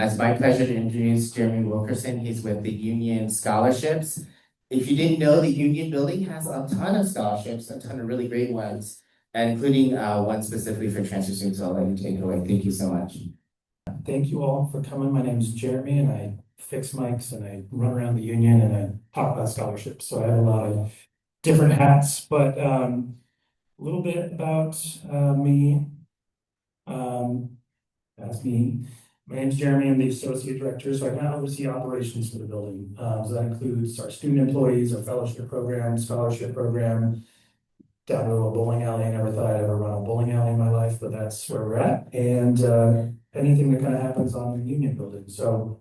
It's my pleasure to introduce Jeremy Wilkerson. He's with the Union Scholarships. If you didn't know, the Union Building has a ton of scholarships, a ton of really great ones, including one specifically for transfer students. I'll let you take it away. Thank you so much. Thank you all for coming. My name is Jeremy, and I fix mics and I run around the union and I talk about scholarships. So I have a lot of different hats, but a little bit about me. That's me. My name is Jeremy. I'm the associate director, so I kind of oversee operations for the building. So that includes our student employees, our fellowship program, scholarship program, down to a bowling alley. I never thought I'd ever run a bowling alley in my life, but that's where we're at. And anything that kind of happens on the Union Building. So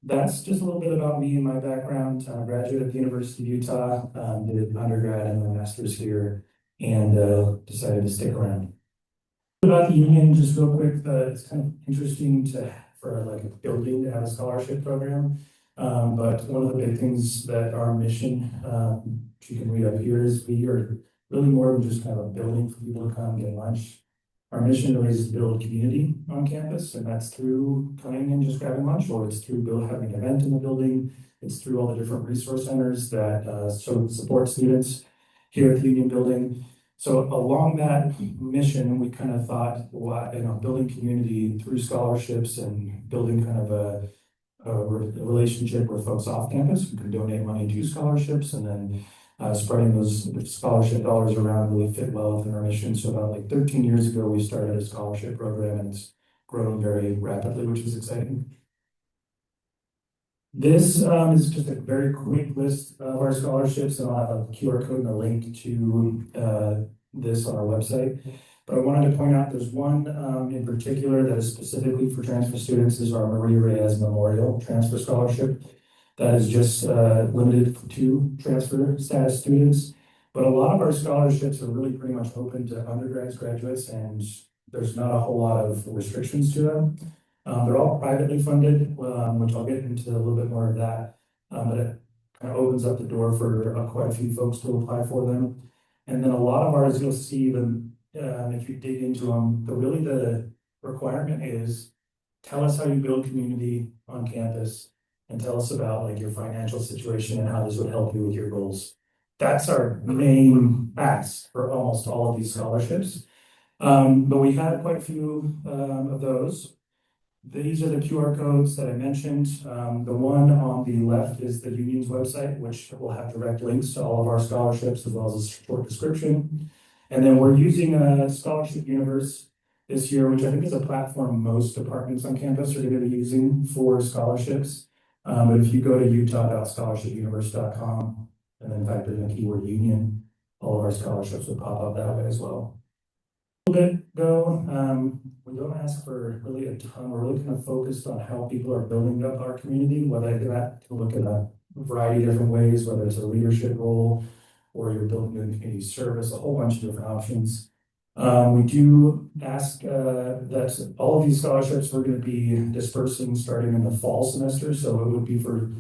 that's just a little bit about me and my background. I'm a graduate of the University of Utah, did undergrad and my master's here, and decided to stick around. About the Union, just real quick, it's kind of interesting for like a building to have a scholarship program. But one of the big things that our mission, you can read up here, is we are really more than just kind of a building for people to come get lunch. Our mission really is to build community on campus, and that's through coming and just grabbing lunch, or it's through having an event in the building. It's through all the different resource centers that support students here at the Union Building. So along that mission, we kind of thought, building community through scholarships and building kind of a relationship with folks off campus who can donate money to scholarships, and then spreading those scholarship dollars around really fit well within our mission. So about like 13 years ago, we started a scholarship program, and it's grown very rapidly, which is exciting. This is just a very quick list of our scholarships, and I'll have a QR code and a link to this on our website. But I wanted to point out there's one in particular that is specifically for transfer students. Is our Maria Reyes Memorial Transfer Scholarship. That is just limited to transfer status students. But a lot of our scholarships are really pretty much open to undergrads, graduates, and there's not a whole lot of restrictions to them. They're all privately funded, which I'll get into a little bit more of that. But it kind of opens up the door for quite a few folks to apply for them. And then a lot of ours, you'll see them if you dig into them. The requirement is tell us how you build community on campus, and tell us about like your financial situation and how this would help you with your goals. That's our main ask for almost all of these scholarships. But we had quite a few of those. These are the QR codes that I mentioned. The one on the left is the union's website, which will have direct links to all of our scholarships as well as a short description. And then we're using a Scholarship Universe this year, which I think is a platform most departments on campus are going to be using for scholarships. But if you go to utah.scholarshipuniverse.com and then type in the keyword union, all of our scholarships will pop up that way as well. A little bit though, we don't ask for really a ton. We're really kind of focused on how people are building up our community, whether that can look at a variety of different ways, whether it's a leadership role or you're building a community service, a whole bunch of different options. We do ask that all of these scholarships we're going to be dispersing starting in the fall semester. So it would be for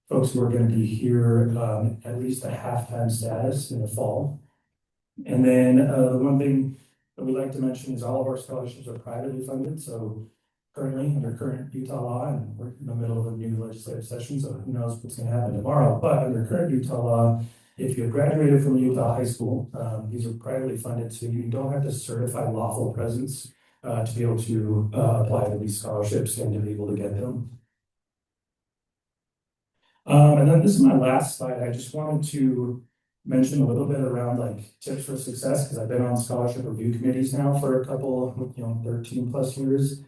folks who are going to be here at least a half-time status in the fall. And then the one thing that we like to mention is all of our scholarships are privately funded. So currently, under current Utah law, and we're in the middle of a new legislative session, so who knows what's going to happen tomorrow, but under current Utah law, if you graduated from Utah high school, these are privately funded, so you don't have to certify lawful presence to be able to apply for these scholarships and to be able to get them. And then this is my last slide. I just wanted to mention a little bit around like tips for success, because I've been on scholarship review committees now for a couple, 13 plus years.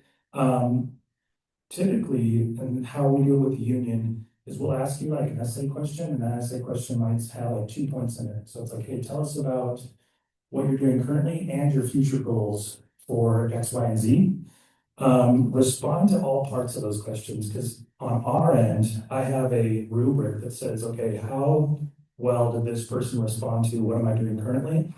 Typically, and how we deal with the union is we'll ask you like an essay question, and that essay question might have like 2 points in it. So it's like, hey, tell us about what you're doing currently and your future goals for X, Y, and Z. Respond to all parts of those questions, because on our end, I have a rubric that says, okay, how well did this person respond to what am I doing currently?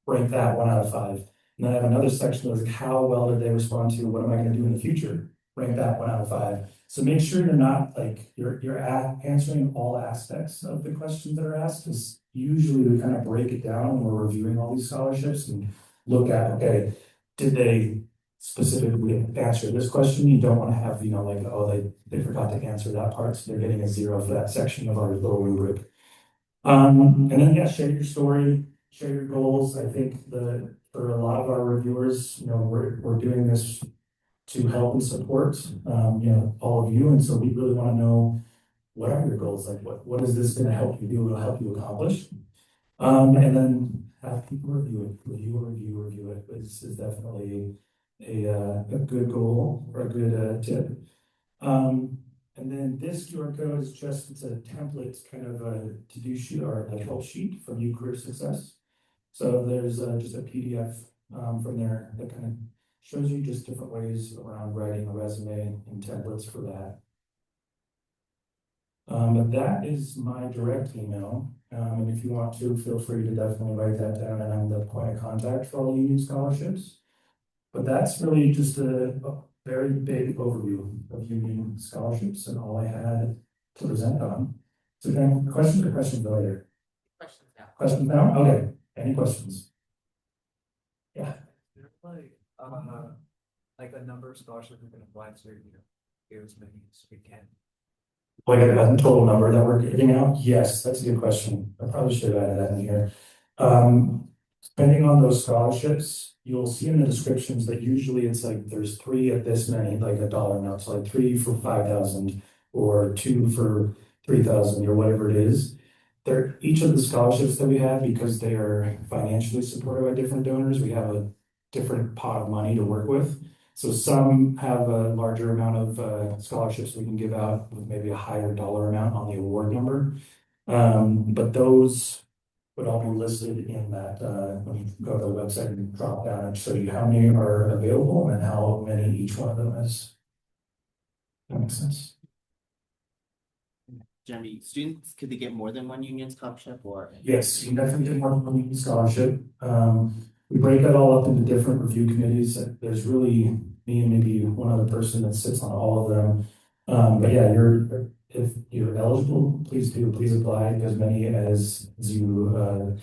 Rank that 1 out of 5. And then I have another section that's like, how well did they respond to what am I going to do in the future? Rank that 1 out of 5. So make sure you're not like you're answering all aspects of the questions that are asked, because usually we kind of break it down when we're reviewing all these scholarships and look at, okay, did they specifically answer this question. You don't want to have, like, oh, they forgot to answer that part, so they're getting a 0 for that section of our little rubric. And then, yeah, share your story, share your goals. I think for a lot of our reviewers, we're doing this to help and support, all of you. And so we really want to know, what are your goals? Like, what is this going to help you do? It'll help you accomplish. And then have people review it. Is definitely a good goal or a good tip. And then this QR code is it's a template, it's kind of a to-do sheet or a help sheet from You Career Success. So there's just a PDF from there that kind of shows you just different ways around writing a resume and templates for that. But that is my direct email. And if you want to, feel free to definitely write that down, and I'm the point of contact for all union scholarships. But that's really just a very big overview of union scholarships and all I had to present on. So then, questions later? Questions now. Questions now? Okay, any questions? Yeah. Like a number of scholarships we can apply to, give as many as we can. Like a total number that we're giving out? Yes, that's a good question. I probably should have added that in here. Depending on those scholarships, you'll see in the descriptions that usually it's like there's 3 at this many, like a dollar amount, so like 3 for 5,000 or 2 for 3,000 or whatever it is. Each of the scholarships that we have, because they are financially supported by different donors, we have a different pot of money to work with. So some have a larger amount of scholarships we can give out with maybe a higher dollar amount on the award number. But those would all be listed in that when you go to the website and drop down and show you how many are available and how many each one of them is. That makes sense. Jeremy, students, could they get more than one union scholarship or? Yes, you can definitely get more than one union scholarship. We break that all up into different review committees. There's really me and maybe one other person that sits on all of them. But yeah, if you're eligible, please apply as many as you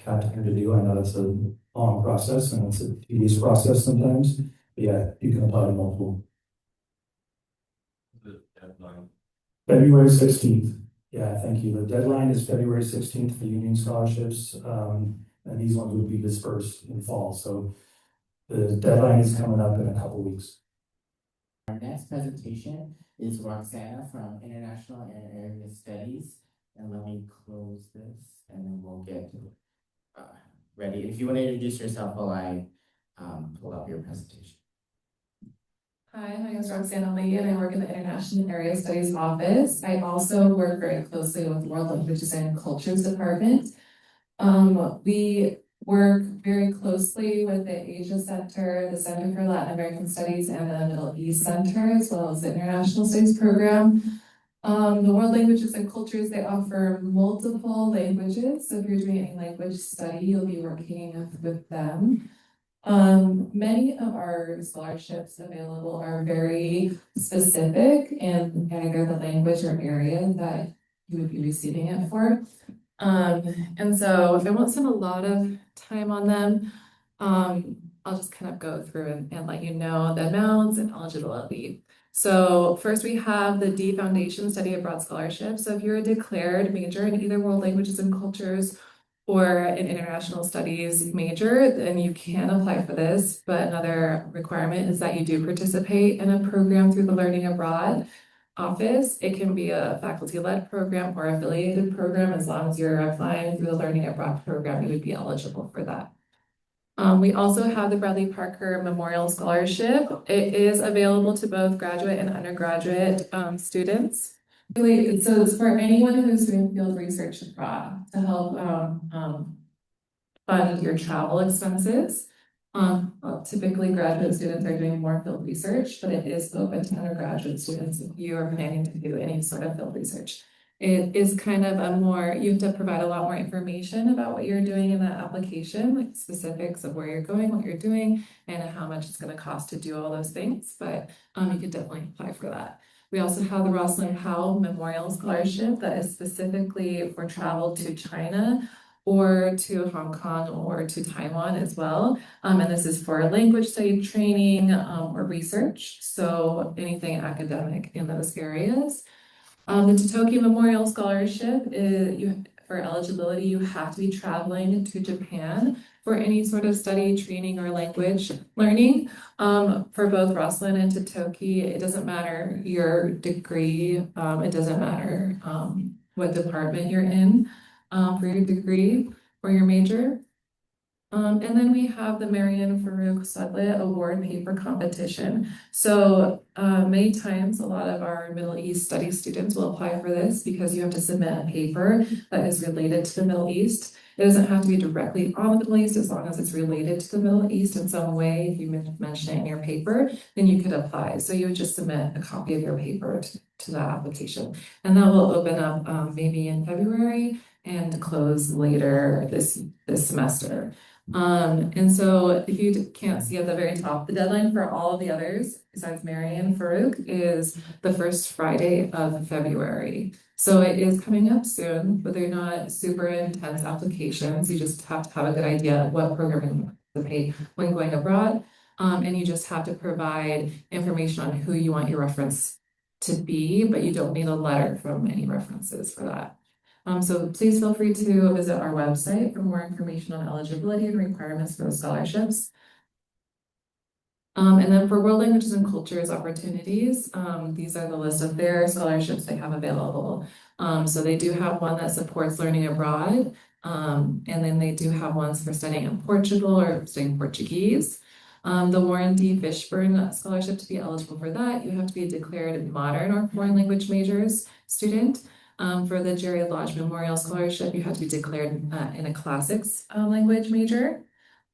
have time to do. I know that's a long process and it's a tedious process sometimes. But yeah, you can apply to multiple. The deadline. February 16th. Yeah, thank you. The deadline is February 16th for union scholarships. And these ones would be dispersed in fall. So the deadline is coming up in a couple weeks. Our next presentation is Roxana from International and Area Studies. And let me close this and then we'll get ready. If you want to introduce yourself while I pull up your presentation. Hi, my name is Roxana Lee and I work in the International Area Studies office. I also work very closely with the World Languages and Cultures Department. We work very closely with the Asia Center, the Center for Latin American Studies, and the Middle East Center, as well as the International Studies program. The World Languages and Cultures, they offer multiple languages. So if you're doing any language study, you'll be working with them. Many of our scholarships available are very specific in either the language or area that you would be receiving it for. And so I won't spend a lot of time on them. I'll just kind of go through and let you know the amounts and eligibility. So first we have the D Foundation Study Abroad Scholarship. So if you're a declared major in either World Languages and Cultures or an International Studies major, then you can apply for this. But another requirement is that you do participate in a program through the Learning Abroad office. It can be a faculty-led program or affiliated program. As long as you're applying through the Learning Abroad program, you would be eligible for that. We also have the Bradley Parker Memorial Scholarship. It is available to both graduate and undergraduate students. Really, so it's for anyone who's doing field research abroad to help fund your travel expenses. Well, typically graduate students are doing more field research, but it is open to undergraduate students if you are planning to do any sort of field research. It is kind of you have to provide a lot more information about what you're doing in that application, like specifics of where you're going, what you're doing, and how much it's going to cost to do all those things. But you could definitely apply for that. We also have the Rosalind Powell Memorial Scholarship that is specifically for travel to China. or to Hong Kong or to Taiwan as well. And this is for language study training or research, so anything academic in those areas. The Totoki Memorial Scholarship for eligibility, you have to be traveling to Japan for any sort of study, training, or language learning. For both Roslyn and Totoki, it doesn't matter your degree, it doesn't matter what department you're in for your degree or your major. And then we have the Marian Farouk Sudley Award Paper Competition. So many times, a lot of our Middle East study students will apply for this because you have to submit a paper that is related to the Middle East. It doesn't have to be directly on the Middle East as long as it's related to the Middle East in some way. If you mention it in your paper, then you could apply. So you would just submit a copy of your paper to the application. And that will open up maybe in February and close later this semester. And so if you can't see at the very top, the deadline for all of the others, besides Marian Farouk, is the first Friday of February. So it is coming up soon, but they're not super intense applications. You just have to have a good idea of what program you want to pay when going abroad. And you just have to provide information on who you want your reference to be, but you don't need a letter from any references for that. So please feel free to visit our website for more information on eligibility and requirements for the scholarships. And then for World Languages and Cultures opportunities, these are the list of their scholarships they have available. So they do have one that supports learning abroad, and then they do have ones for studying in Portugal or studying Portuguese. The Warren D. Fishburne Scholarship, to be eligible for that, you have to be a declared modern or foreign language majors student. For the Jerry Lodge Memorial Scholarship, you have to be declared in a classics language major.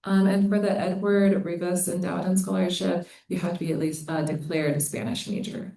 And for the Edward Rivas and Dowden Scholarship, you have to be at least declared a Spanish major.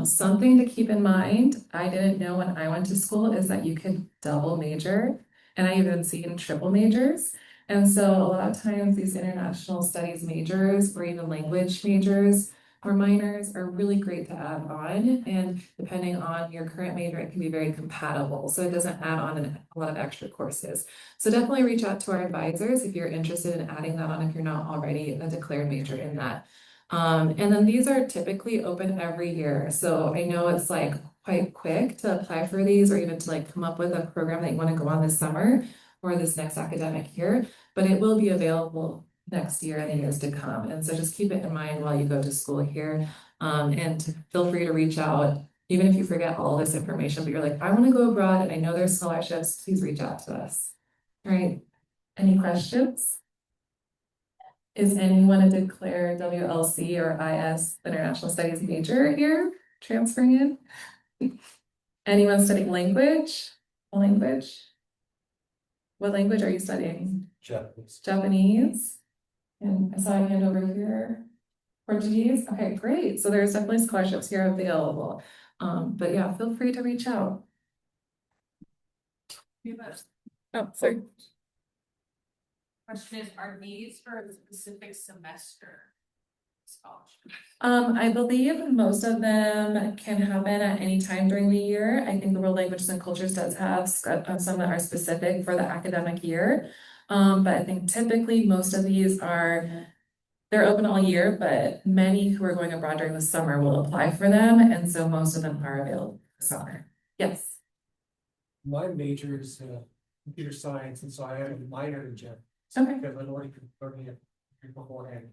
Something to keep in mind, I didn't know when I went to school, is that you can double major, and I even seen triple majors. And so a lot of times these international studies majors or even language majors or minors are really great to add on, and depending on your current major, it can be very compatible. So it doesn't add on a lot of extra courses. So definitely reach out to our advisors if you're interested in adding that on if you're not already a declared major in that. And then these are typically open every year. So I know it's like quite quick to apply for these or even to like come up with a program that you want to go on this summer or this next academic year, but it will be available next year and the years to come. And so just keep it in mind while you go to school here. And feel free to reach out, even if you forget all this information, but you're like, I want to go abroad and I know there's scholarships, please reach out to us. All right, any questions? Is anyone a declared WLC or IS International Studies major here, transferring in? Anyone studying language? A language? What language are you studying? Japanese. Japanese? And I saw a hand over here. Portuguese? Okay, great. So there's definitely scholarships here available. But yeah, feel free to reach out. Oh, sorry. Question is, are these for a specific semester scholarship? I believe most of them can happen at any time during the year. I think the World Languages and Cultures does have some that are specific for the academic year. But I think typically most of these they're open all year, but many who are going abroad during the summer will apply for them. And so most of them are available this summer. Yes. My major is computer science, and so I have a minor in Japanese. Okay. Because I'd already been learning it beforehand.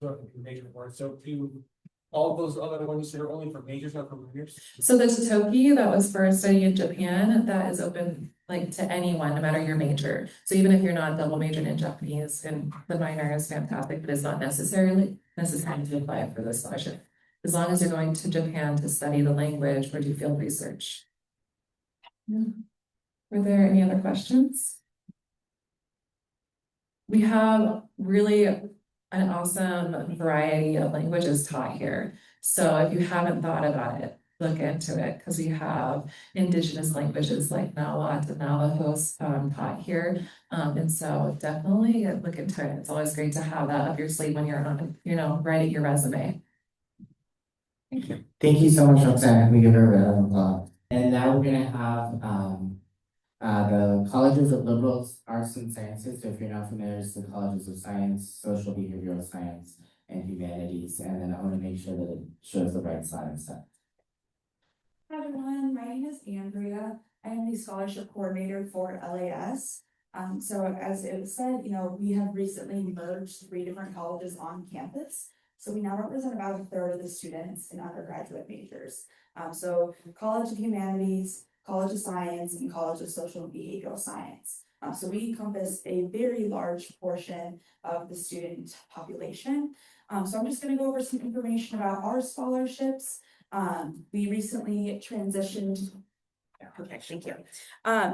So I can major for it. So do all those other ones that are only for majors, not for minors? So the Totoki that was for studying in Japan, that is open like to anyone, no matter your major. So even if you're not double majored in Japanese, and the minor is fantastic, but it's not necessarily to apply for this scholarship. As long as you're going to Japan to study the language or do field research. Yeah. Were there any other questions? We have really an awesome variety of languages taught here. So if you haven't thought about it, look into it, because we have indigenous languages like Nahuatl and Navajos taught here. And so definitely look into it. It's always great to have that up your sleeve when you're on, writing your resume. Thank you. Thank you so much, Roxanne. We give her a round of applause. And now we're gonna have The colleges of liberal arts and sciences, so if you're not familiar, it's the colleges of science, social behavioral science, and humanities. And then I want to make sure that it shows the right side and stuff. Hi everyone, my name is Andrea. I am the scholarship coordinator for LAS. So as it was said, we have recently merged 3 different colleges on campus. So we now represent about 1/3 of the students in undergraduate majors. So College of Humanities, College of Science, and College of Social and Behavioral Science. So we encompass a very large portion of the student population. So I'm just gonna go over some information about our scholarships. We recently transitioned. Perfect, thank you.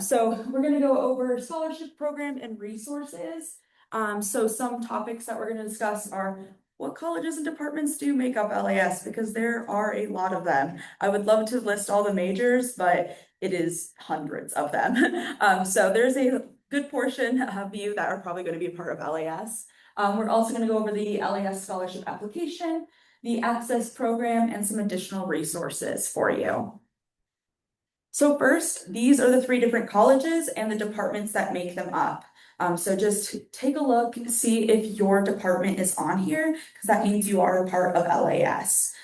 So we're gonna go over scholarship program and resources. So some topics that we're gonna discuss are what colleges and departments do make up LAS, because there are a lot of them. I would love to list all the majors, but it is hundreds of them. So there's a good portion of you that are probably gonna be a part of LAS. We're also gonna go over the LAS scholarship application, the access program, and some additional resources for you. So first, these are the 3 different colleges and the departments that make them up. So just take a look, see if your department is on here, because that means you are a part of LAS.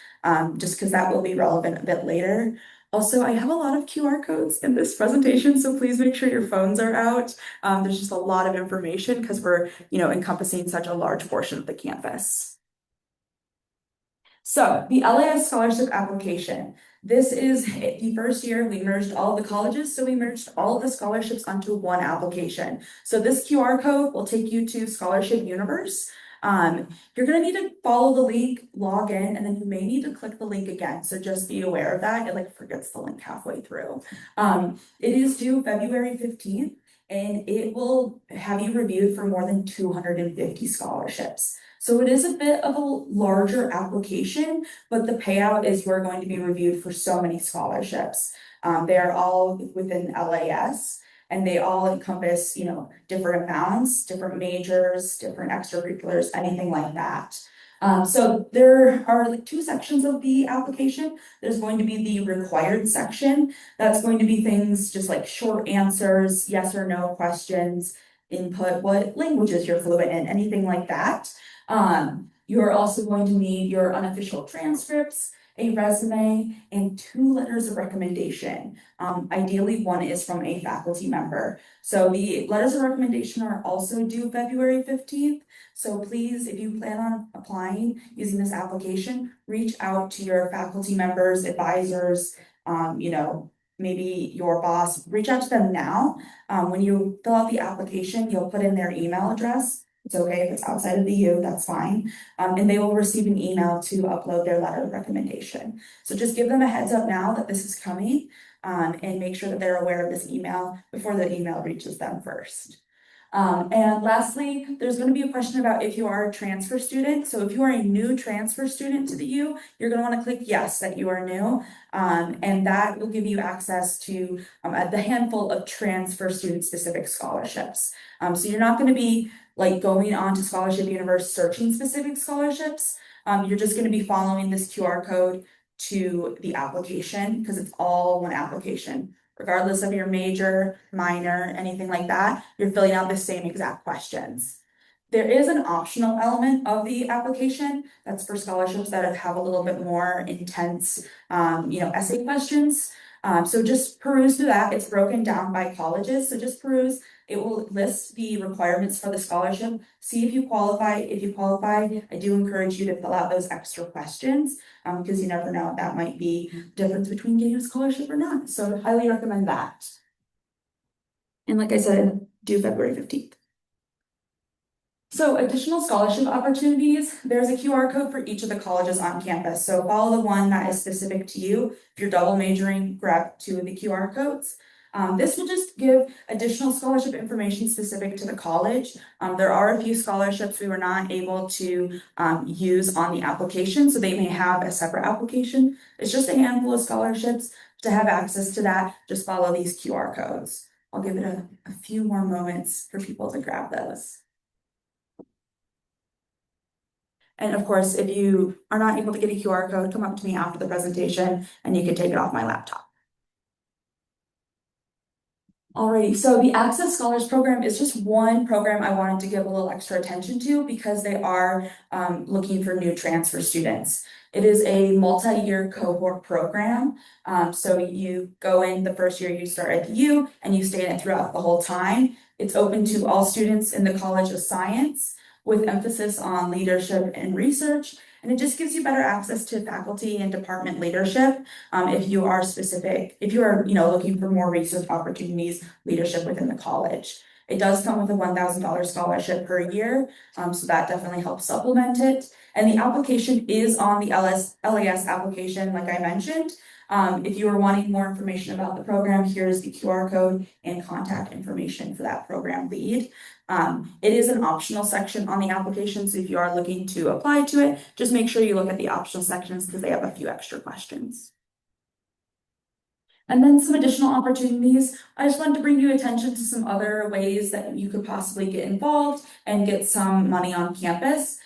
Just because that will be relevant a bit later. Also, I have a lot of QR codes in this presentation, so please make sure your phones are out. There's just a lot of information because we're, encompassing such a large portion of the campus. So the LAS scholarship application. This is the first year we merged all of the colleges, so we merged all of the scholarships onto one application. So this QR code will take you to Scholarship Universe. You're gonna need to follow the link, log in, and then you may need to click the link again. So just be aware of that. It forgets the link halfway through. It is due February 15th, and it will have you reviewed for more than 250 scholarships. So it is a bit of a larger application, but the payout is we're going to be reviewed for so many scholarships. They are all within LAS, and they all encompass, different amounts, different majors, different extracurriculars, anything like that. So there are 2 sections of the application. There's going to be the required section. That's going to be things just like short answers, yes or no questions, input, what languages you're fluent in, anything like that. You're also going to need your unofficial transcripts, a resume, and 2 letters of recommendation. Ideally, one is from a faculty member. So the letters of recommendation are also due February 15th. So please, if you plan on applying using this application, reach out to your faculty members, advisors, maybe your boss, reach out to them now. When you fill out the application, you'll put in their email address. It's okay if it's outside of the U, that's fine. And they will receive an email to upload their letter of recommendation. So just give them a heads up now that this is coming, and make sure that they're aware of this email before the email reaches them first. And lastly, there's going to be a question about if you are a transfer student. So if you are a new transfer student to the U, you're going to want to click yes that you are new. And that will give you access to the handful of transfer student specific scholarships. So you're not going to be going on to Scholarship Universe searching specific scholarships. You're just going to be following this QR code to the application because it's all one application. Regardless of your major, minor, anything like that, you're filling out the same exact questions. There is an optional element of the application that's for scholarships that have a little bit more intense, essay questions. So just peruse through that. It's broken down by colleges. So just peruse. It will list the requirements for the scholarship. See if you qualify. If you qualify, I do encourage you to fill out those extra questions because you never know, that might be the difference between getting a scholarship or not. So I highly recommend that. And like I said, due February 15th. So additional scholarship opportunities, there's a QR code for each of the colleges on campus. So follow the one that is specific to you. If you're double majoring, grab 2 of the QR codes. This will just give additional scholarship information specific to the college. There are a few scholarships we were not able to use on the application, so they may have a separate application. It's just a handful of scholarships. To have access to that, just follow these QR codes. I'll give it a few more moments for people to grab those. And of course, if you are not able to get a QR code, come up to me after the presentation and you can take it off my laptop. Alrighty, so the Access Scholars Program is just one program I wanted to give a little extra attention to because they are looking for new transfer students. It is a multi-year cohort program. So you go in the first year, you start at the U and you stay in it throughout the whole time. It's open to all students in the College of Science with emphasis on leadership and research. And it just gives you better access to faculty and department leadership. If you are looking for more research opportunities, leadership within the college. It does come with a $1,000 scholarship per year, so that definitely helps supplement it. And the application is on the LAS application, like I mentioned. If you are wanting more information about the program, here's the QR code and contact information for that program lead. It is an optional section on the application, so if you are looking to apply to it, just make sure you look at the optional sections because they have a few extra questions. And then some additional opportunities. I just wanted to bring you attention to some other ways that you could possibly get involved and get some money on campus.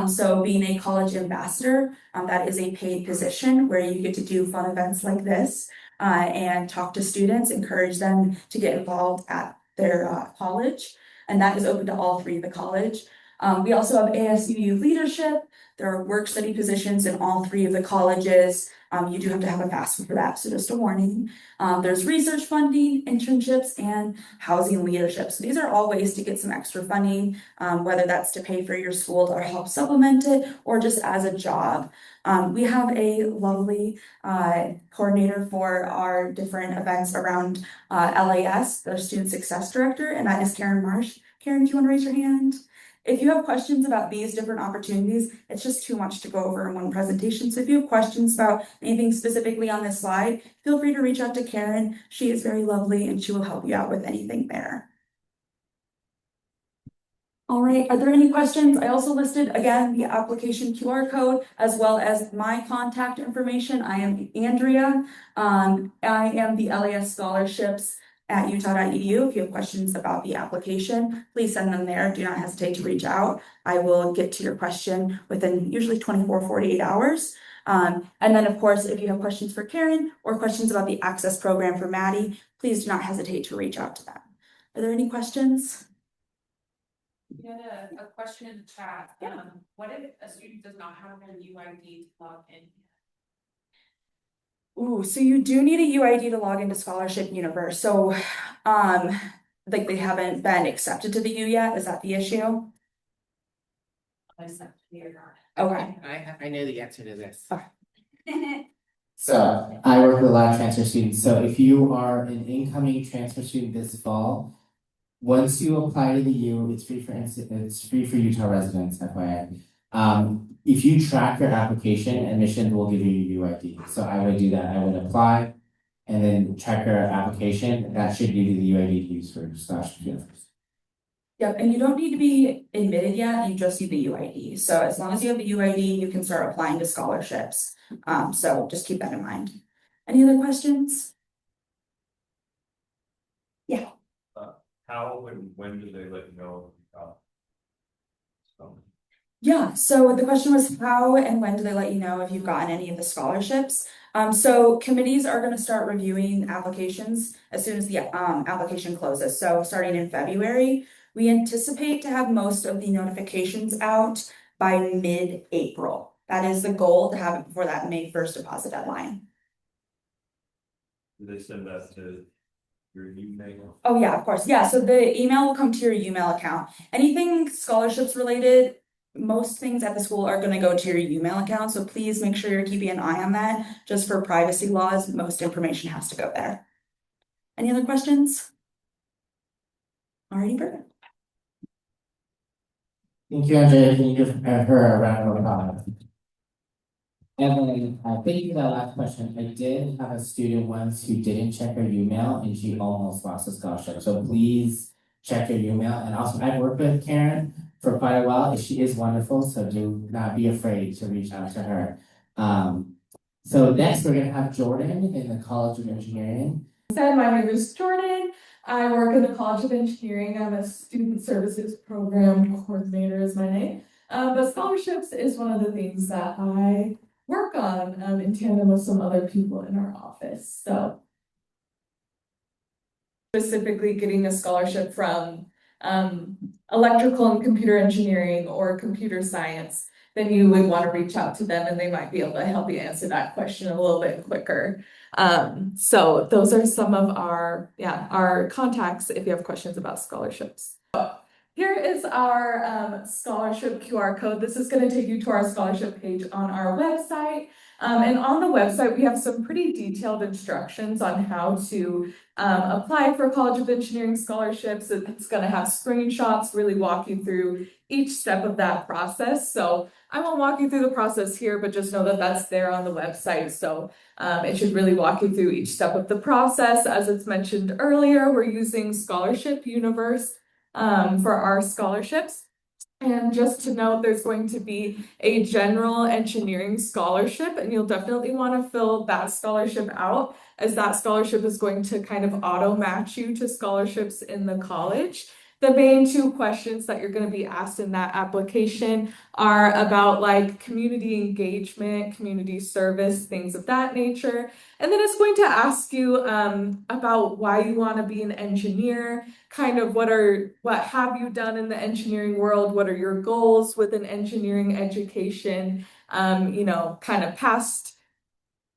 So being a college ambassador, that is a paid position where you get to do fun events like this and talk to students, encourage them to get involved at their college. And that is open to all three of the college. We also have ASU leadership. There are work study positions in all three of the colleges. You do have to have a FAFSA for that, so just a warning. There's research funding, internships, and housing leadership. So these are all ways to get some extra funding, whether that's to pay for your school or help supplement it, or just as a job. We have a lovely coordinator for our different events around LAS, the Student Success Director, and that is Karen Marsh. Karen, do you want to raise your hand? If you have questions about these different opportunities, it's just too much to go over in one presentation. So if you have questions about anything specifically on this slide, feel free to reach out to Karen. She is very lovely and she will help you out with anything there. All right, are there any questions? I also listed, again, the application QR code as well as my contact information. I am Andrea. I am the LAS Scholarships at utah.edu. If you have questions about the application, please send them there. Do not hesitate to reach out. I will get to your question within usually 24, 48 hours. And then of course, if you have questions for Karen or questions about the Access program for Maddie, please do not hesitate to reach out to them. Are there any questions? We had a question in the chat. What if a student does not have a UID to log in? Ooh, so you do need a UID to log into Scholarship Universe. So, like they haven't been accepted to the U yet. Is that the issue? Okay. I know the answer to this. Okay. So I work with a lot of transfer students. So if you are an incoming transfer student this fall, once you apply to the U, it's free for Utah residents, FYI. If you track your application, admissions will give you your UID. So I would do that. I would apply and then track your application. That should give you the UID to use for Scholarship Universe. Yep, and you don't need to be admitted yet, you just need the UID. So as long as you have the UID, you can start applying to scholarships. So just keep that in mind. Any other questions? Yeah. How and when do they let you know? Yeah, so the question was how and when do they let you know if you've gotten any of the scholarships? So committees are gonna start reviewing applications as soon as the application closes. So starting in February, we anticipate to have most of the notifications out by mid-April. That is the goal, to have it before that May 1st deposit deadline. Do they send that to your email? Oh yeah, of course. Yeah, so the email will come to your email account. Anything scholarships related, most things at the school are gonna go to your email account. So please make sure you're keeping an eye on that. Just for privacy laws, most information has to go there. Any other questions? Alrighty, perfect. Thank you, Andrea. Can you give her a round of applause? Evelyn, thank you for that last question. I did have a student once who didn't check her email and she almost lost a scholarship. So please check your email. And also, I've worked with Karen for quite a while. She is wonderful, so do not be afraid to reach out to her. So next, we're gonna have Jordan in the College of Engineering. My name is Jordan. I work in the College of Engineering. I'm a student services program coordinator is my name. But scholarships is one of the things that I work on in tandem with some other people in our office. So specifically getting a scholarship from electrical and computer engineering or computer science, then you would want to reach out to them and they might be able to help you answer that question a little bit quicker. So those are some of our contacts if you have questions about scholarships. Here is our scholarship QR code. This is going to take you to our scholarship page on our website. And on the website, we have some pretty detailed instructions on how to apply for College of Engineering scholarships. It's going to have screenshots, really walk you through each step of that process. So I won't walk you through the process here, but just know that that's there on the website. So it should really walk you through each step of the process. As it's mentioned earlier, we're using Scholarship Universe for our scholarships. And just to note, there's going to be a general engineering scholarship, and you'll definitely want to fill that scholarship out, as that scholarship is going to kind of auto match you to scholarships in the college. The main two questions that you're going to be asked in that application are about like community engagement, community service, things of that nature. And then it's going to ask you about why you want to be an engineer, kind of what have you done in the engineering world, what are your goals with an engineering education, kind of past,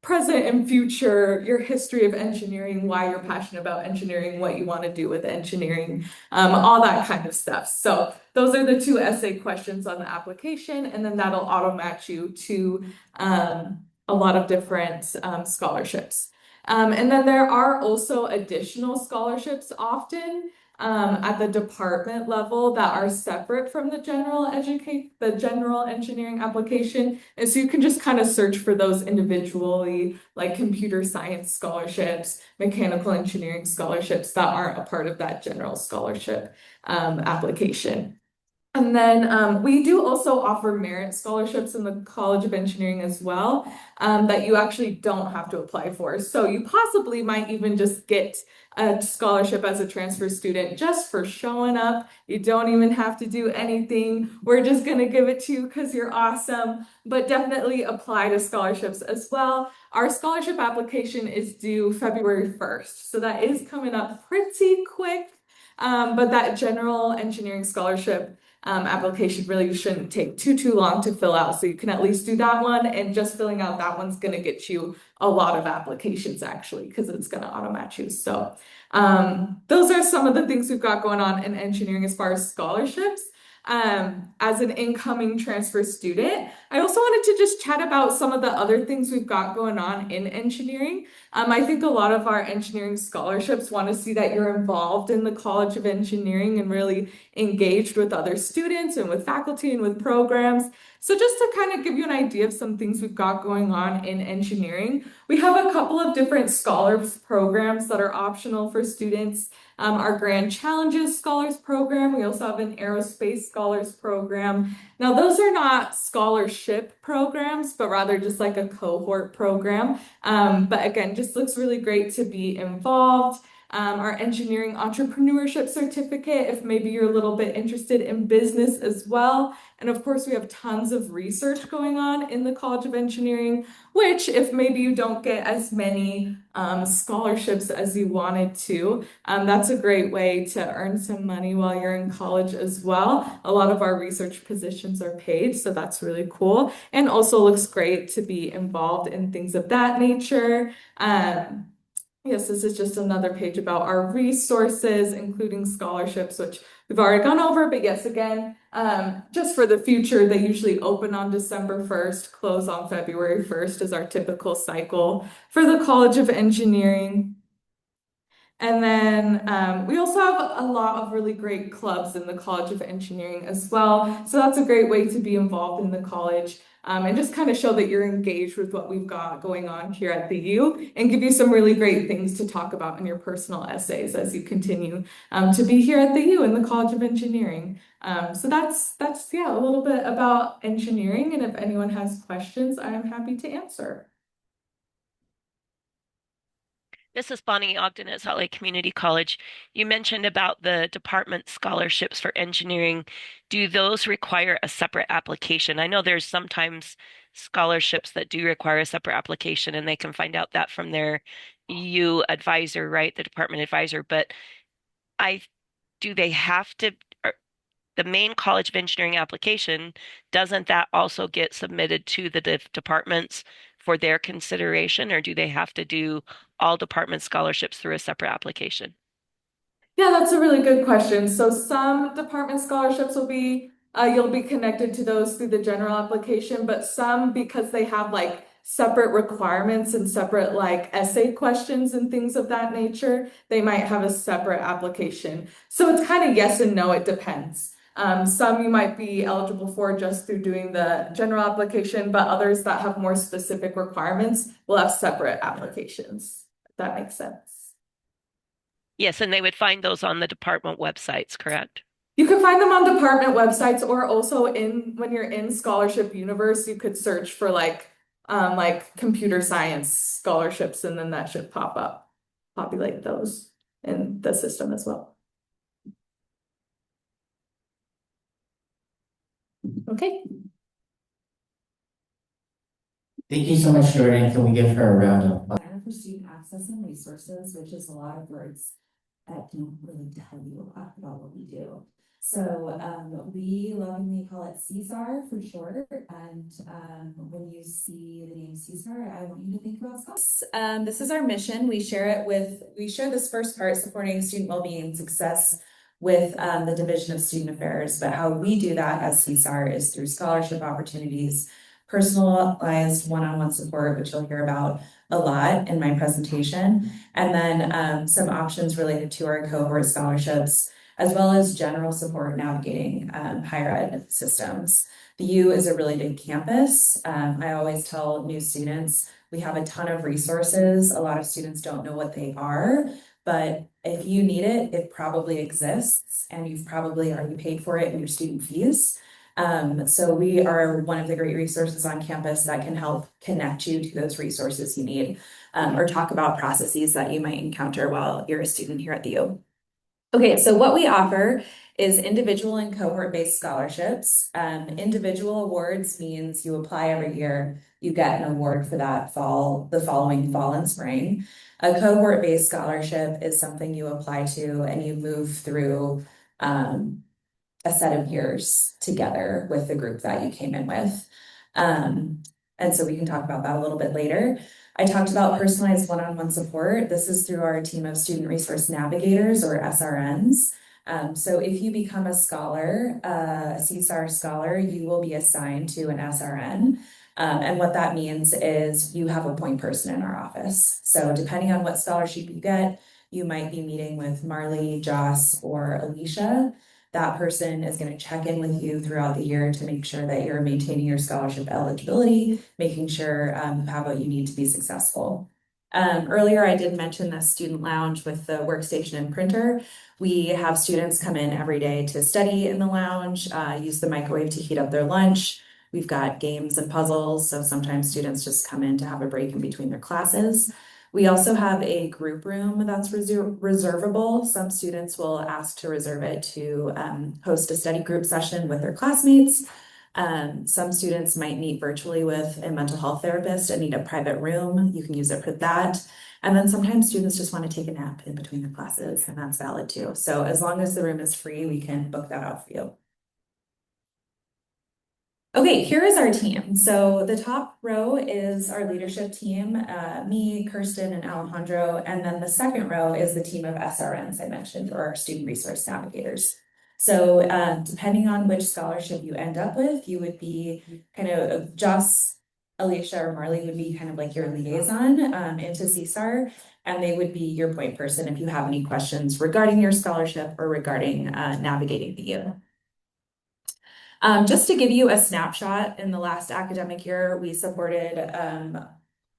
present, and future, your history of engineering, why you're passionate about engineering, what you want to do with engineering, all that kind of stuff. So those are the two essay questions on the application, and then that'll auto match you to a lot of different scholarships. And then there are also additional scholarships often at the department level that are separate from the general engineering application. And so you can just kind of search for those individually, like computer science scholarships, mechanical engineering scholarships that aren't a part of that general scholarship application. And then we do also offer merit scholarships in the College of Engineering as well, that you actually don't have to apply for. So you possibly might even just get a scholarship as a transfer student just for showing up. You don't even have to do anything. We're just going to give it to you because you're awesome, but definitely apply to scholarships as well. Our scholarship application is due February 1st. So that is coming up pretty quick, but that general engineering scholarship application really shouldn't take too long to fill out. So you can at least do that one, and just filling out that one's going to get you a lot of applications actually, because it's going to auto match you. So those are some of the things we've got going on in engineering as far as scholarships. As an incoming transfer student, I also wanted to just chat about some of the other things we've got going on in engineering. I think a lot of our engineering scholarships want to see that you're involved in the College of Engineering and really engaged with other students and with faculty and with programs. So just to kind of give you an idea of some things we've got going on in engineering, we have a couple of different scholars programs that are optional for students. Our Grand Challenges Scholars Program. We also have an Aerospace Scholars Program. Now, those are not scholarship programs, but rather just like a cohort program. But again, just looks really great to be involved. Our Engineering Entrepreneurship Certificate, if maybe you're a little bit interested in business as well. And of course, we have tons of research going on in the College of Engineering, which if maybe you don't get as many scholarships as you wanted to, that's a great way to earn some money while you're in college as well. A lot of our research positions are paid, so that's really cool. And also looks great to be involved in things of that nature. Yes, this is just another page about our resources, including scholarships, which we've already gone over, but yes, again, just for the future, they usually open on December 1st, close on February 1st is our typical cycle for the College of Engineering. And then we also have a lot of really great clubs in the College of Engineering as well. So that's a great way to be involved in the college. And just kind of show that you're engaged with what we've got going on here at the U, and give you some really great things to talk about in your personal essays as you continue to be here at the U in the College of Engineering. So that's a little bit about engineering, and if anyone has questions, I am happy to answer. This is Bonnie Ogden at Salt Lake Community College. You mentioned about the department scholarships for engineering. Do those require a separate application? I know there's sometimes scholarships that do require a separate application, and they can find out that from their U advisor, right? The department advisor, but do they have to, the main College of Engineering application, doesn't that also get submitted to the departments for their consideration, or do they have to do all department scholarships through a separate application? Yeah, that's a really good question. So some department scholarships will be, you'll be connected to those through the general application, but some, because they have like separate requirements and separate like essay questions and things of that nature, they might have a separate application. So it's kind of yes and no, it depends. Some you might be eligible for just through doing the general application, but others that have more specific requirements will have separate applications. If that makes sense. Yes, and they would find those on the department websites, correct? You can find them on department websites or also when you're in Scholarship Universe, you could search for like computer science scholarships, and then that should populate those in the system as well. Okay. Thank you so much, Jordan. Can we give her a round of applause? Center for Student Access and Resources, which is a lot of words that don't really tell you a lot about what we do. So we lovingly call it CSAR for short. And when you see the name CSAR, I want you to think about scholarships. This is our mission. We share this first part, supporting student well-being and success, with the Division of Student Affairs. But how we do that as CSAR is through scholarship opportunities, personalized one-on-one support, which you'll hear about a lot in my presentation, and then some options related to our cohort scholarships, as well as general support navigating higher ed systems. The U is a really big campus. I always tell new students, we have a ton of resources. A lot of students don't know what they are, but if you need it, it probably exists, and you've probably already paid for it in your student fees. So we are one of the great resources on campus that can help connect you to those resources you need, or talk about processes that you might encounter while you're a student here at the U. Okay, so what we offer is individual and cohort-based scholarships. Individual awards means you apply every year, you get an award for that the following fall and spring. A cohort-based scholarship is something you apply to and you move through a set of years together with the group that you came in with. And so we can talk about that a little bit later. I talked about personalized one-on-one support. This is through our team of student resource navigators, or SRNs. So if you become a scholar, a CSAR scholar, you will be assigned to an SRN. And what that means is you have a point person in our office. So depending on what scholarship you get, you might be meeting with Marley, Joss, or Alicia. That person is going to check in with you throughout the year to make sure that you're maintaining your scholarship eligibility, making sure you have what you need to be successful. Earlier, I did mention the student lounge with the workstation and printer. We have students come in every day to study in the lounge, use the microwave to heat up their lunch. We've got games and puzzles, so sometimes students just come in to have a break in between their classes. We also have a group room that's reservable. Some students will ask to reserve it to host a study group session with their classmates. Some students might meet virtually with a mental health therapist and need a private room. You can use it for that. And then sometimes students just want to take a nap in between the classes, and that's valid too. So as long as the room is free, we can book that out for you. Okay, here is our team. So the top row is our leadership team, me, Kirsten, and Alejandro. And then the second row is the team of SRNs I mentioned, or our student resource navigators. So depending on which scholarship you end up with, you would be kind of Joss, Alicia, or Marley would be kind of like your liaison into CSAR, and they would be your point person if you have any questions regarding your scholarship or regarding navigating the U. Just to give you a snapshot, in the last academic year, we supported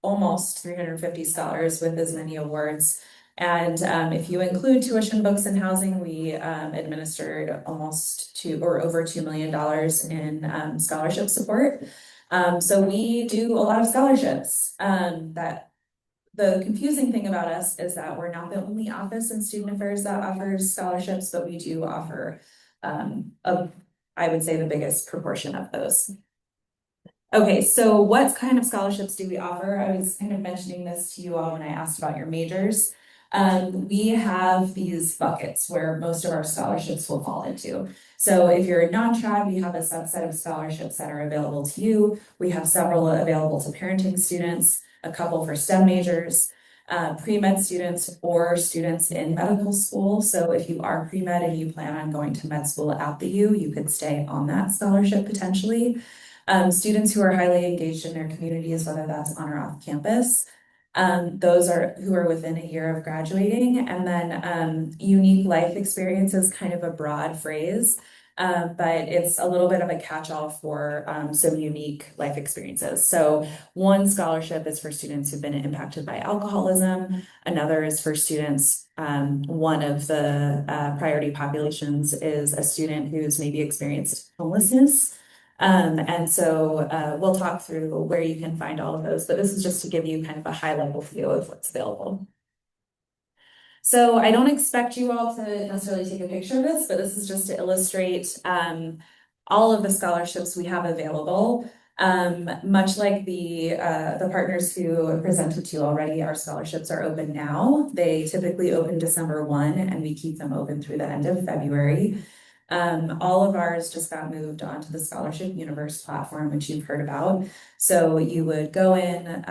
almost 350 scholars with as many awards. And if you include tuition, books, and housing, we administered over $2 million in scholarship support. So we do a lot of scholarships. The confusing thing about us is that we're not the only office in student affairs that offers scholarships, but we do offer I would say the biggest proportion of those. Okay, so what kind of scholarships do we offer? I was kind of mentioning this to you all when I asked about your majors. We have these buckets where most of our scholarships will fall into. So if you're a non-trad, we have a subset of scholarships that are available to you. We have several available to parenting students, a couple for STEM majors, pre-med students or students in medical school. So if you are pre-med and you plan on going to med school at the U, you could stay on that scholarship potentially. Students who are highly engaged in their communities, whether that's on or off campus. Those are who are within a year of graduating, and then unique life experience is kind of a broad phrase, but it's a little bit of a catch-all for some unique life experiences. So one scholarship is for students who've been impacted by alcoholism. Another is for students. One of the priority populations is a student who's maybe experienced homelessness. And so we'll talk through where you can find all of those, but this is just to give you kind of a high level view of what's available. So I don't expect you all to necessarily take a picture of this, but this is just to illustrate all of the scholarships we have available. Much like the partners who presented to you already, our scholarships are open now. They typically open December 1 and we keep them open through the end of February. All of ours just got moved onto the Scholarship Universe platform, which you've heard about. So you would go in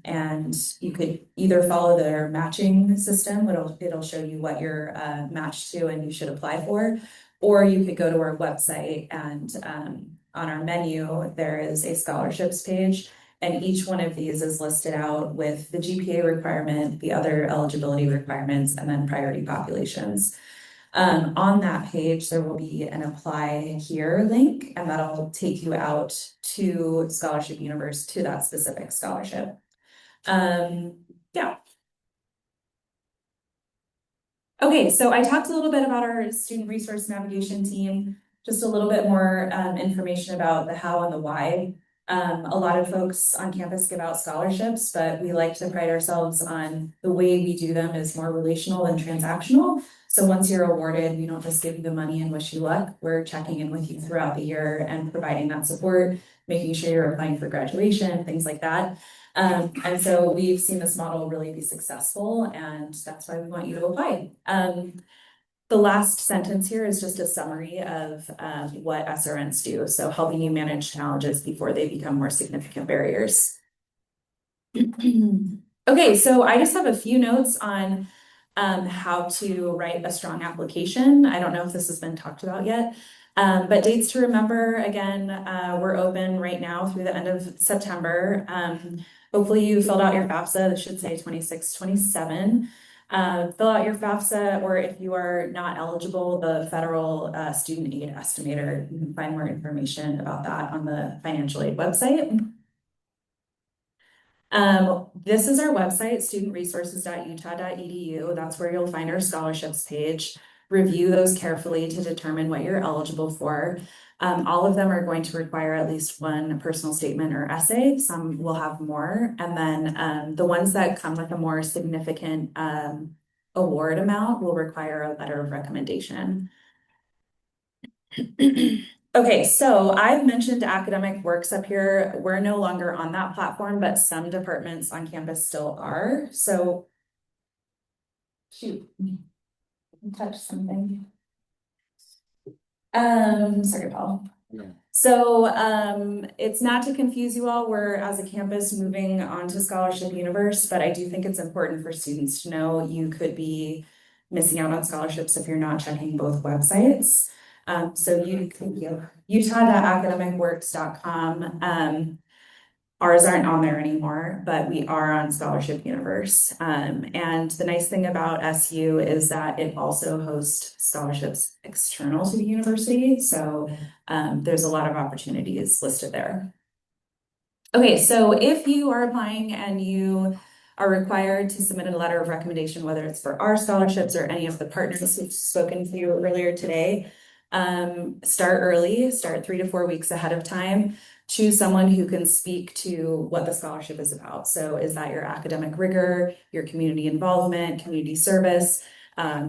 and you could either follow their matching system, it'll show you what you're matched to and you should apply for, or you could go to our website and on our menu, there is a scholarships page. And each one of these is listed out with the GPA requirement, the other eligibility requirements, and then priority populations. On that page, there will be an apply here link, and that'll take you out to Scholarship Universe to that specific scholarship. Yeah. Okay, so I talked a little bit about our student resource navigation team, just a little bit more information about the how and the why. A lot of folks on campus give out scholarships, but we like to pride ourselves on the way we do them is more relational than transactional. So once you're awarded, we don't just give you the money and wish you luck. We're checking in with you throughout the year and providing that support, making sure you're applying for graduation, things like that. And so we've seen this model really be successful, and that's why we want you to apply. The last sentence here is just a summary of what SRNs do. So helping you manage challenges before they become more significant barriers. Okay, so I just have a few notes on how to write a strong application. I don't know if this has been talked about yet, but dates to remember, again, we're open right now through the end of September. Hopefully you filled out your FAFSA, this should say 26-27. Fill out your FAFSA, or if you are not eligible, the federal student aid estimator. You can find more information about that on the financial aid website. This is our website, studentresources.utah.edu. That's where you'll find our scholarships page. Review those carefully to determine what you're eligible for. All of them are going to require at least one personal statement or essay. Some will have more. And then the ones that come with a more significant award amount will require a letter of recommendation. Okay, so I've mentioned Academic Works up here. We're no longer on that platform, but some departments on campus still are. So, shoot, touch something. Sorry, Paul. Yeah. So it's not to confuse you all, we're as a campus moving on to Scholarship Universe, but I do think it's important for students to know you could be missing out on scholarships if you're not checking both websites. So utah.academicworks.com. Ours aren't on there anymore, but we are on Scholarship Universe. And the nice thing about SU is that it also hosts scholarships external to the university. So there's a lot of opportunities listed there. Okay, so if you are applying and you are required to submit a letter of recommendation, whether it's for our scholarships or any of the partners who've spoken to you earlier today, start early, start 3 to 4 weeks ahead of time. Choose someone who can speak to what the scholarship is about. So is that your academic rigor, your community involvement, community service,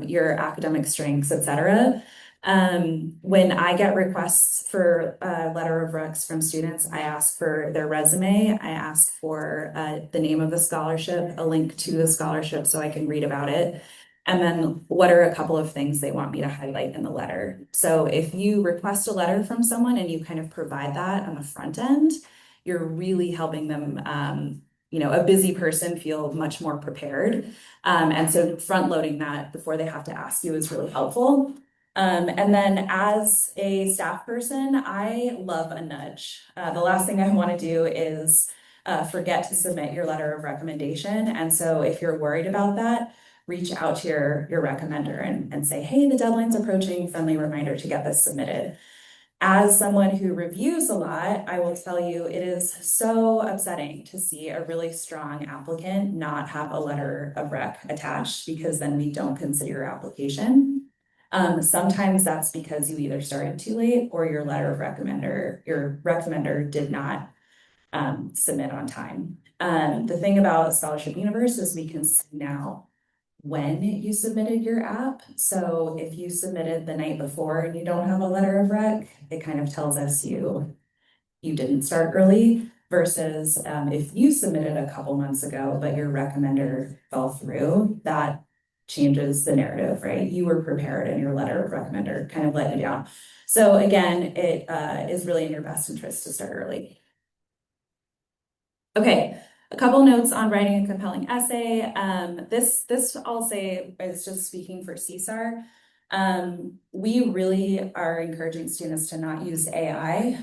your academic strengths, etc. When I get requests for a letter of recs from students, I ask for their resume, I ask for the name of the scholarship, a link to the scholarship so I can read about it. And then what are a couple of things they want me to highlight in the letter? So if you request a letter from someone and you kind of provide that on the front end, you're really helping them, a busy person feel much more prepared. And so front loading that before they have to ask you is really helpful. And then as a staff person, I love a nudge. The last thing I want to do is forget to submit your letter of recommendation. And so if you're worried about that, reach out to your recommender and say, hey, the deadline's approaching, friendly reminder to get this submitted. As someone who reviews a lot, I will tell you it is so upsetting to see a really strong applicant not have a letter of rec attached, because then we don't consider your application. Sometimes that's because you either started too late or your recommender did not submit on time. The thing about Scholarship Universe is we can see now when you submitted your app. So if you submitted the night before and you don't have a letter of rec, it kind of tells us you didn't start early, versus if you submitted a couple months ago, but your recommender fell through, that changes the narrative, right? You were prepared and your letter of recommender kind of let you down. So again, it is really in your best interest to start early. Okay, a couple notes on writing a compelling essay. This I'll say is just speaking for CSAR. We really are encouraging students to not use AI.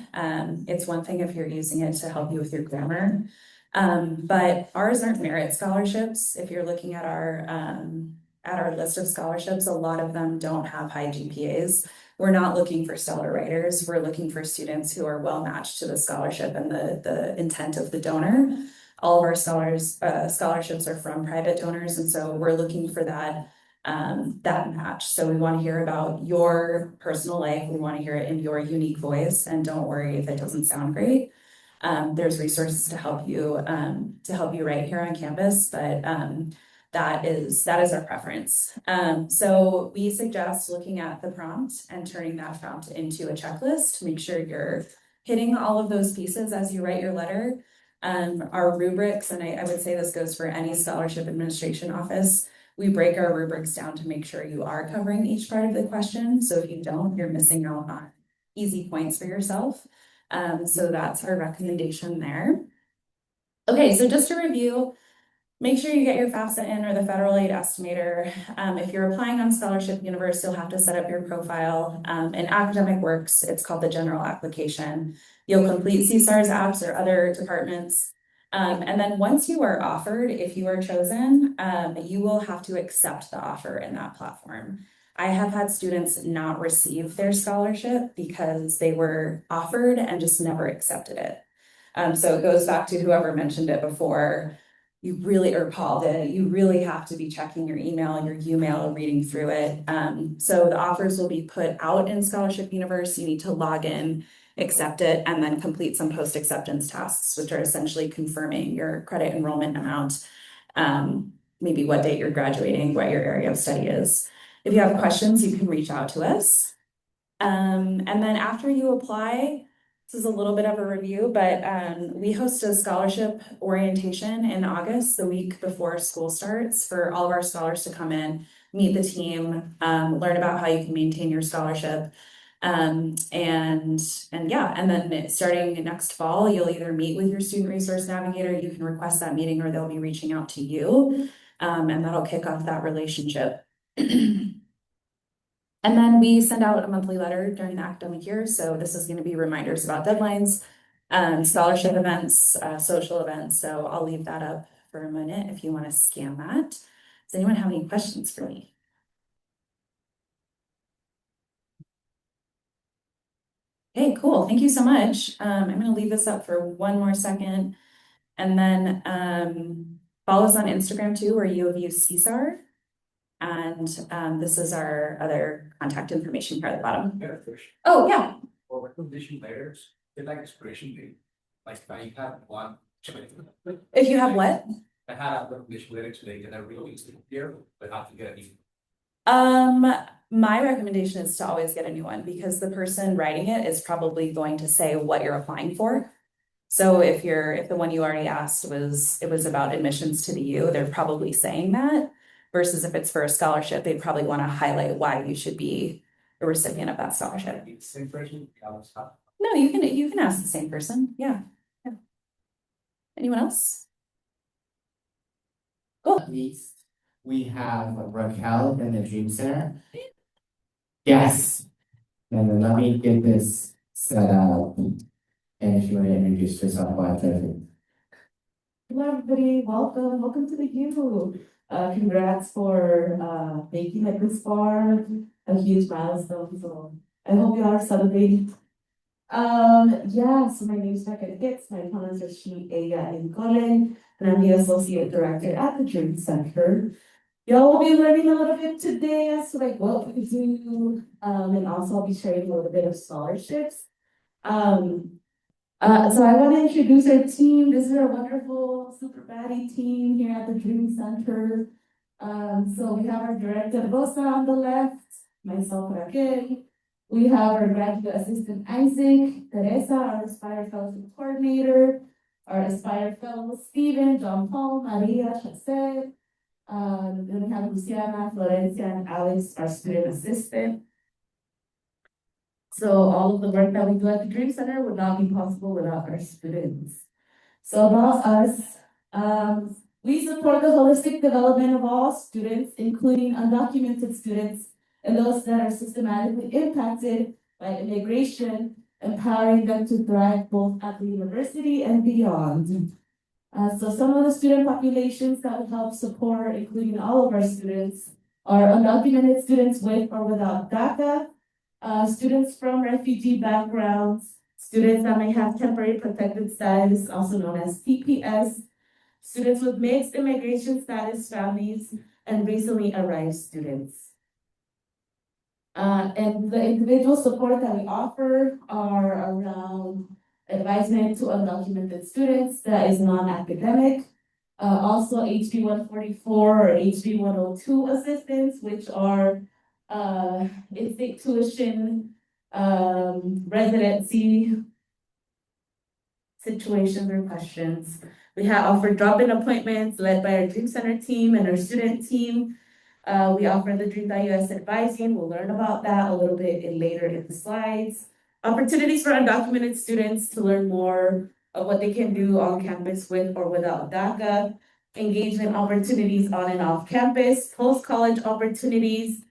It's one thing if you're using it to help you with your grammar. But ours aren't merit scholarships. If you're looking at our list of scholarships, a lot of them don't have high GPAs. We're not looking for stellar writers. We're looking for students who are well matched to the scholarship and the intent of the donor. All of our scholarships are from private donors, and so we're looking for that match. So we want to hear about your personal life. We want to hear it in your unique voice, and don't worry if it doesn't sound great. There's resources to help you write here on campus, but that is our preference. So we suggest looking at the prompt and turning that prompt into a checklist to make sure you're hitting all of those pieces as you write your letter. Our rubrics, and I would say this goes for any scholarship administration office, we break our rubrics down to make sure you are covering each part of the question. So if you don't, you're missing out on easy points for yourself. So that's our recommendation there. Okay, so just to review, make sure you get your FAFSA in or the federal aid estimator. If you're applying on Scholarship Universe, you'll have to set up your profile. In Academic Works, it's called the general application. You'll complete CSAR's apps or other departments. And then once you are offered, if you are chosen, you will have to accept the offer in that platform. I have had students not receive their scholarship because they were offered and just never accepted it. So it goes back to whoever mentioned it before. You really, or Paul did, you really have to be checking your email, your UMail, reading through it. So the offers will be put out in Scholarship Universe. You need to log in, accept it, and then complete some post-acceptance tasks, which are essentially confirming your credit enrollment amount, maybe what date you're graduating, what your area of study is. If you have questions, you can reach out to us. And then after you apply, this is a little bit of a review, but we host a scholarship orientation in August, the week before school starts, for all of our scholars to come in, meet the team, learn about how you can maintain your scholarship. And then starting next fall, you'll either meet with your student resource navigator, you can request that meeting, or they'll be reaching out to you, and that'll kick off that relationship. And then we send out a monthly letter during the academic year. So this is going to be reminders about deadlines, scholarship events, social events. So I'll leave that up for a minute if you want to scan that. Does anyone have any questions for me? Okay, cool. Thank you so much. I'm going to leave this up for one more second. And then follow us on Instagram too, where U of U CSAR. And this is our other contact information here at the bottom. Oh, yeah. For recommendation letters, they're like expiration date. Like I have one. If you have what? I had a recommendation letter today that I released it here, but I have to get a new. My recommendation is to always get a new one because the person writing it is probably going to say what you're applying for. So if the one you already asked it was about admissions to the U, they're probably saying that. Versus if it's for a scholarship, they'd probably want to highlight why you should be a recipient of that scholarship. Same person, No, you can ask the same person. Yeah. Anyone else? Next, we have Raquel in the Dream Center. Yes. And then let me get this set up. And if you want to introduce yourself, go ahead. Hello, everybody. Welcome to the U. Congrats for making it this far. A huge milestone. So I hope you are celebrating. Yeah, so my name is Becca Gitz. My pronouns are she, ella, and Colin, and I'm the Associate Director at the Dream Center. Y'all will be learning a little bit today as to like what we do, and also I'll be sharing a little bit of scholarships. So I want to introduce our team. This is our wonderful Super Baddie team here at the Dream Center. So we have our director Rosa on the left, myself Raquel. We have our graduate assistant Isaac, Teresa, our Aspire Fellowship Coordinator, our Aspire Fellow Stephen, John Paul, Maria, Chasset. Then we have Luciana, Florencia, and Alex, our student assistant. So all of the work that we do at the Dream Center would not be possible without our students. So about us, we support the holistic development of all students, including undocumented students and those that are systematically impacted by immigration, empowering them to thrive both at the university and beyond. So some of the student populations that we help support, including all of our students, are undocumented students with or without DACA, students from refugee backgrounds, students that may have temporary protected status, also known as TPS, students with mixed immigration status families, and recently arrived students. And the individual support that we offer are around advisement to undocumented students that is non-academic, also HB 144 or HB 102 assistance, which are in-state tuition, residency situations or questions. We have offered drop-in appointments led by our Dream Center team and our student team. We offer the Dream.us advising. We'll learn about that a little bit later in the slides. Opportunities for undocumented students to learn more of what they can do on campus with or without DACA, engagement opportunities on and off campus, post-college opportunities,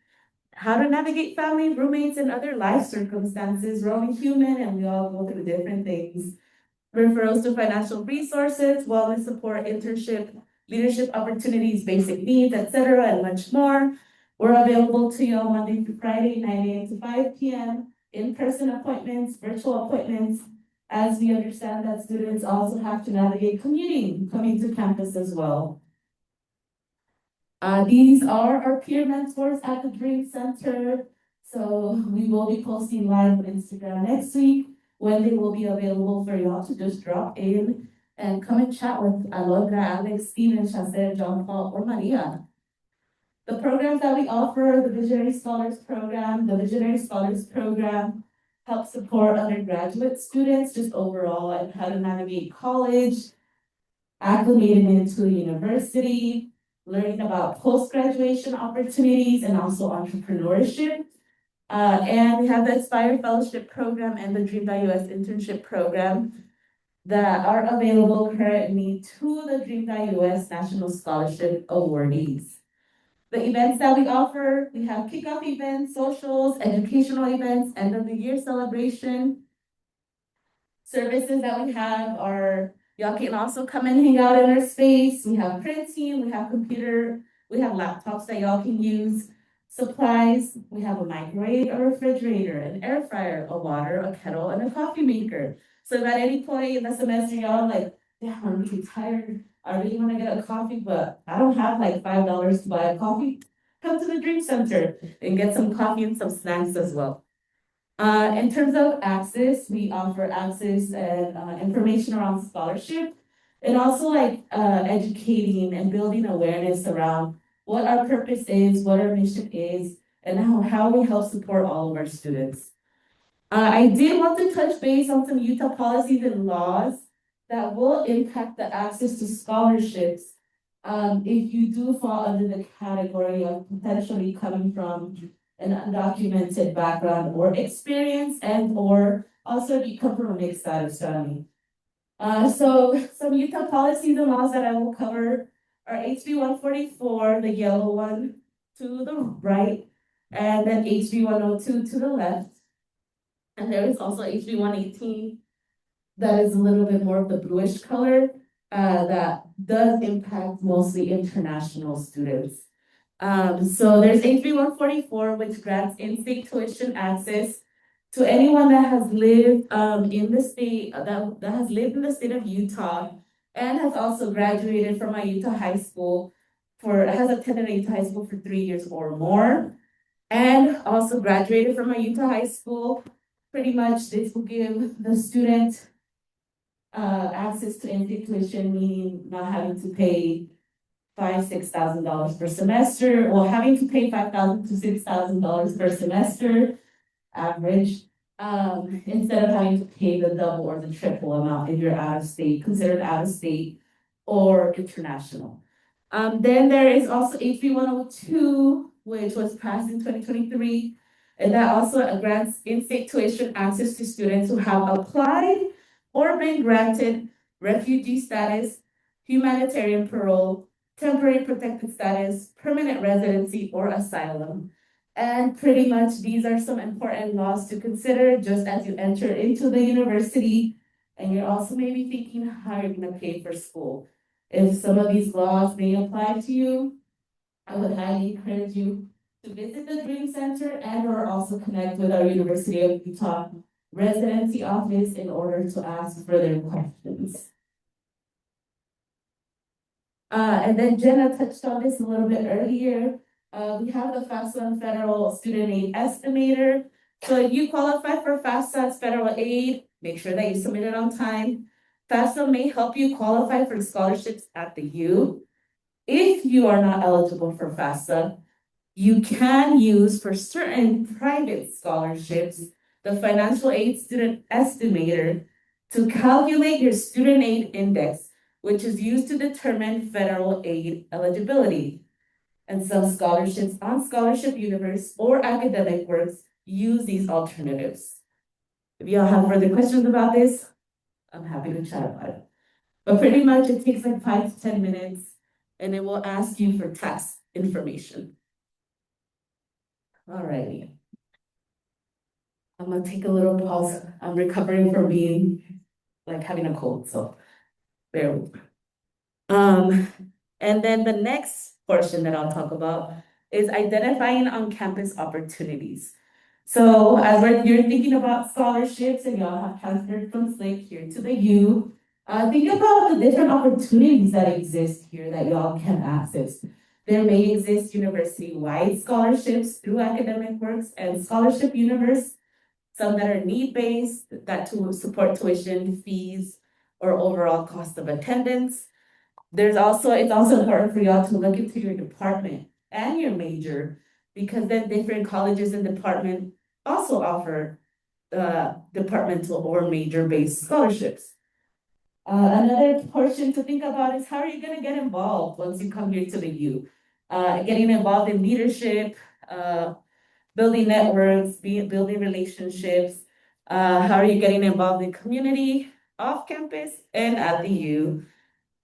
how to navigate family, roommates, and other life circumstances. We're only human and we all go through different things. Referrals to financial resources, wellness support, internship, leadership opportunities, basic needs, etc., and much more. We're available to you all Monday through Friday, 9 a.m. to 5 p.m., in-person appointments, virtual appointments, as we understand that students also have to navigate commuting, coming to campus as well. These are our peer mentors at the Dream Center. So we will be posting live on Instagram next week when they will be available for y'all to just drop in and come and chat with Alondra, Alex, Steven, Chaser, John Paul, or Maria. The programs that we offer, the Visionary Scholars Program, helps support undergraduate students just overall and how to navigate college, acclimating into a university, learning about post-graduation opportunities and also entrepreneurship. And we have the Aspire Fellowship Program and the Dream.us Internship Program that are available currently to the Dream.us National Scholarship awardees. The events that we offer, we have kickoff events, socials, educational events, end of the year celebration. Services that we have are, y'all can also come and hang out in our space. We have printing, we have computer, we have laptops that y'all can use. Supplies, we have a microwave, a refrigerator, an air fryer, a water, a kettle, and a coffee maker. So if at any point in the semester y'all like, damn, I'm really tired, I really want to get a coffee, but I don't have like $5 to buy a coffee, come to the Dream Center and get some coffee and some snacks as well. In terms of access, we offer access and information around scholarship and also like educating and building awareness around what our purpose is, what our mission is, and how we help support all of our students. I did want to touch base on some Utah policies and laws that will impact the access to scholarships. If you do fall under the category of potentially coming from an undocumented background or experience, and or also if you come from a mixed status family. So some Utah policies and laws that I will cover are HB 144, the yellow one to the right, and then HB 102 to the left. And there is also HB 118 that is a little bit more of the bluish color that does impact mostly international students. So there's HB 144, which grants in-state tuition access to anyone that has lived in the state that has lived in the state of Utah and has also graduated from a Utah high school has attended a Utah high school for 3 years or more, and also graduated from a Utah high school. Pretty much this will give the student access to in-state tuition, meaning not having to pay $5,000-6,000 per semester, or having to pay $5,000 to $6,000 per semester average, instead of having to pay the double or the triple amount if you're out of state, considered out of state or international. Then there is also HB 102, which was passed in 2023, and that also grants in-state tuition access to students who have applied or been granted refugee status, humanitarian parole, temporary protected status, permanent residency, or asylum. And pretty much these are some important laws to consider just as you enter into the university, and you're also maybe thinking how you're gonna pay for school. If some of these laws may apply to you, I would highly encourage you to visit the Dream Center and or also connect with our University of Utah residency office in order to ask further questions. And then Jenna touched on this a little bit earlier. We have the FAFSA Federal Student Aid Estimator. So if you qualify for FAFSA's federal aid, make sure that you submit it on time. FAFSA may help you qualify for scholarships at the U. If you are not eligible for FAFSA, you can use for certain private scholarships the Financial Aid Student Estimator to calculate your student aid index, which is used to determine federal aid eligibility. And some scholarships on Scholarship Universe or Academic Works use these alternatives. If y'all have further questions about this, I'm happy to chat about it. But pretty much it takes like 5 to 10 minutes, and it will ask you for tax information. Alrighty. I'm gonna take a little pause. I'm recovering from being like having a cold, so bear with me. And then the next portion that I'll talk about is identifying on-campus opportunities. So as you're thinking about scholarships and y'all have transferred from SLIC here to the U, think about the different opportunities that exist here that y'all can access. There may exist university-wide scholarships through Academic Works and Scholarship Universe, some that are need-based, that to support tuition, fees, or overall cost of attendance. It's also important for y'all to look into your department and your major, because then different colleges and department also offer departmental or major-based scholarships. Another portion to think about is how are you gonna get involved once you come here to the U? Getting involved in leadership, building networks, building relationships. How are you getting involved in community, off campus, and at the U?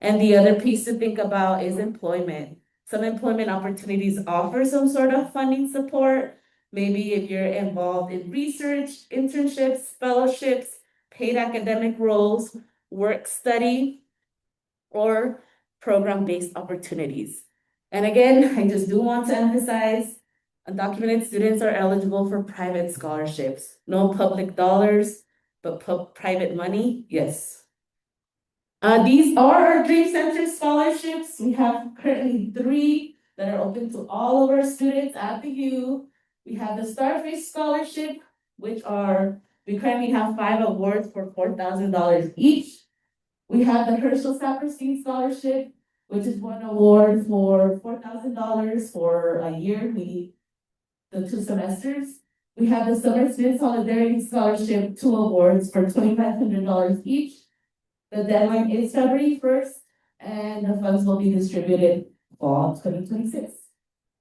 And the other piece to think about is employment. Some employment opportunities offer some sort of funding support. Maybe if you're involved in research, internships, fellowships, paid academic roles, work study, or program-based opportunities. And again, I just do want to emphasize, undocumented students are eligible for private scholarships. No public dollars, but private money, yes. These are our Dream Center scholarships. We have currently 3 that are open to all of our students at the U. We have the Starfish Scholarship, we currently have 5 awards for $4,000 each. We have the Herschel Saperstein Scholarship, which is one award for $4,000 for a year, the 2 semesters. We have the Summer Student Solidarity Scholarship, 2 awards for $2,500 each. The deadline is February 1st, and the funds will be distributed fall 2026.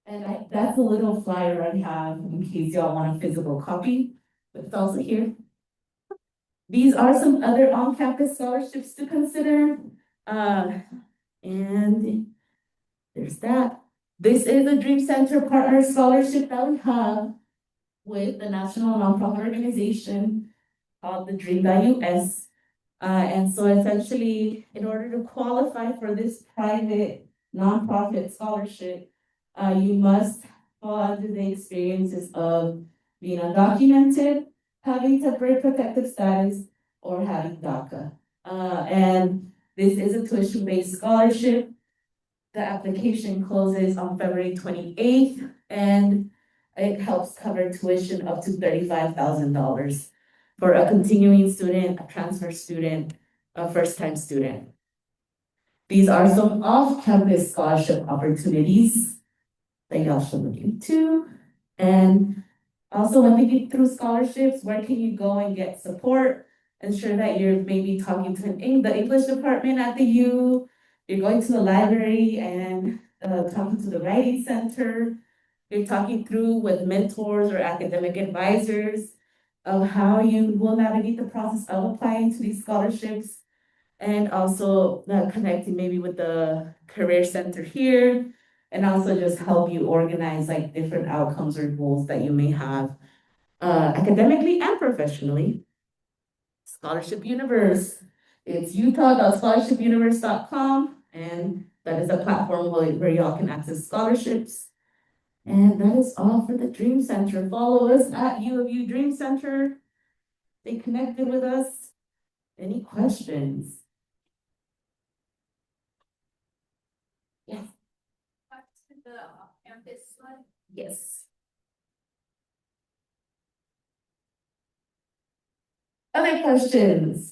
And that's a little flyer I have in case y'all want a physical copy, but it's also here. These are some other on-campus scholarships to consider. And there's that. This is a Dream Center Partner Scholarship that we have with the national nonprofit organization called the Dream.US. And so essentially, in order to qualify for this private nonprofit scholarship, you must fall under the experiences of being undocumented, having temporary protective status, or having DACA. And this is a tuition-based scholarship. The application closes on February 28th, and it helps cover tuition up to $35,000 for a continuing student, a transfer student, a first-time student. These are some off-campus scholarship opportunities that y'all should look into. And also, when thinking through scholarships, where can you go and get support? Ensure that you're maybe talking to the English department at the U, you're going to the library and talking to the writing center. You're talking through with mentors or academic advisors of how you will navigate the process of applying to these scholarships. And also connecting maybe with the career center here, and also just help you organize like different outcomes or goals that you may have academically and professionally. Scholarship Universe. It's utah.scholarshipuniverse.com, and that is a platform where y'all can access scholarships. And that is all for the Dream Center. Follow us at U of U Dream Center. Stay connected with us. Any questions? Yes. Back to the campus slide. Yes. Other questions?